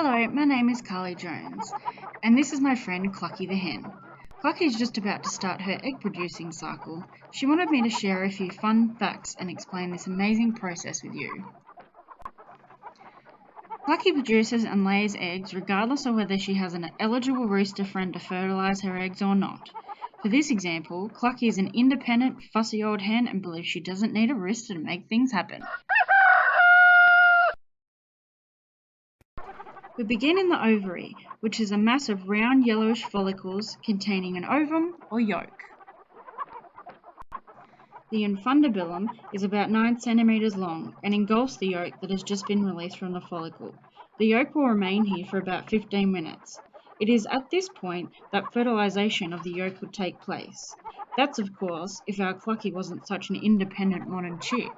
Hello, my name is Carly Jones, and this is my friend Clucky the hen. Clucky is just about to start her egg producing cycle. She wanted me to share a few fun facts and explain this amazing process with you. Clucky produces and lays eggs regardless of whether she has an eligible rooster friend to fertilise her eggs or not. For this example, Clucky is an independent, fussy old hen and believes she doesn't need a rooster to make things happen. We begin in the ovary, which is a mass of round yellowish follicles containing an ovum or yolk. The infundibulum is about 9 centimeters long and engulfs the yolk that has just been released from the follicle. The yolk will remain here for about 15 minutes. It is at this point that fertilization of the yolk would take place. That's, of course, if our Clucky wasn't such an independent modern chick.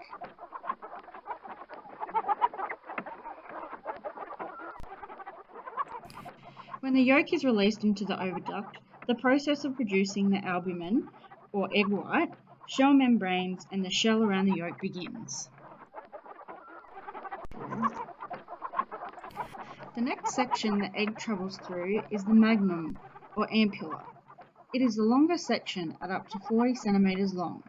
When the yolk is released into the oviduct, the process of producing the albumin, or egg white, shell membranes, and the shell around the yolk begins. The next section the egg travels through is the magnum, or ampulla. It is the longest section at up to 40 centimeters long.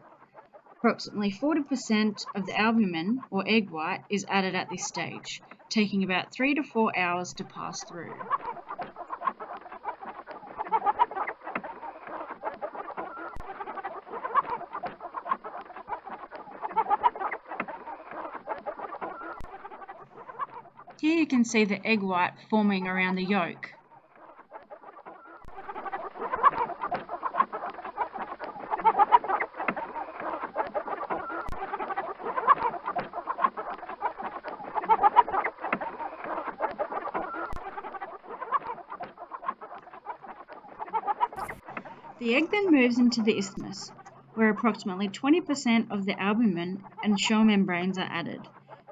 Approximately 40% of the albumin, or egg white, is added at this stage, taking about 3 to 4 hours to pass through. Here you can see the egg white forming around the yolk. The egg then moves into the isthmus, where approximately 20% of the albumin and shell membranes are added.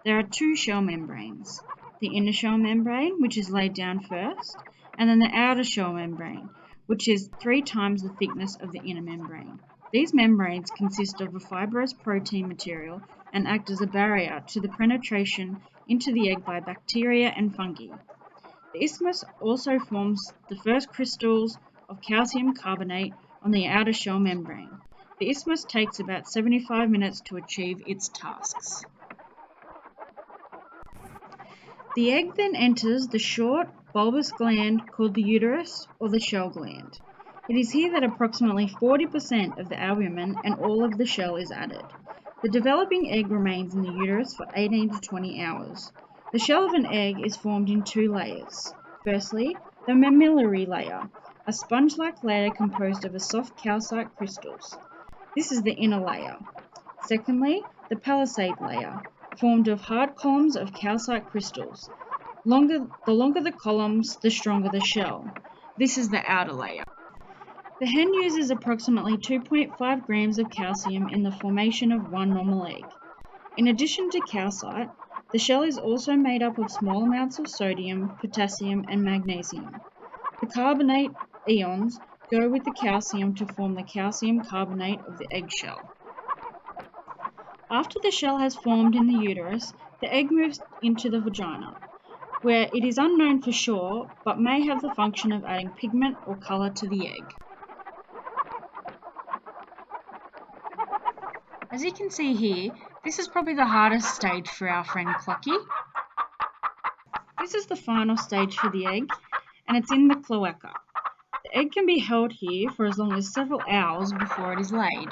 There are two shell membranes, the inner shell membrane, which is laid down first, and then the outer shell membrane, which is 3 times the thickness of the inner membrane. These membranes consist of a fibrous protein material and act as a barrier to the penetration into the egg by bacteria and fungi. The isthmus also forms the first crystals of calcium carbonate on the outer shell membrane. The isthmus takes about 75 minutes to achieve its tasks. The egg then enters the short, bulbous gland called the uterus or the shell gland. It is here that approximately 40% of the albumin and all of the shell is added. The developing egg remains in the uterus for 18 to 20 hours. The shell of an egg is formed in 2 layers. Firstly, the mammillary layer, a sponge-like layer composed of a soft calcite crystals. This is the inner layer. Secondly, the palisade layer, formed of hard columns of calcite crystals. The longer the columns, the stronger the shell. This is the outer layer. The hen uses approximately 2.5 grams of calcium in the formation of one normal egg. In addition to calcite, the shell is also made up of small amounts of sodium, potassium, and magnesium. The carbonate ions go with the calcium to form the calcium carbonate of the eggshell. After the shell has formed in the uterus, the egg moves into the vagina, where it is unknown for sure but may have the function of adding pigment or colour to the egg. As you can see here, this is probably the hardest stage for our friend Clucky. This is the final stage for the egg, and it's in the cloaca. The egg can be held here for as long as several hours before it is laid.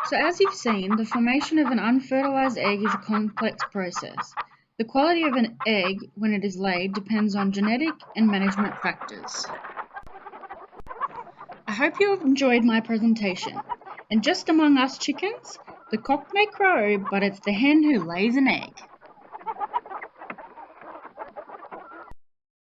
So as you've seen, the formation of an unfertilized egg is a complex process. The quality of an egg when it is laid depends on genetic and management factors. I hope you have enjoyed my presentation. And just among us chickens, the cock may crow, but it's the hen who lays an egg.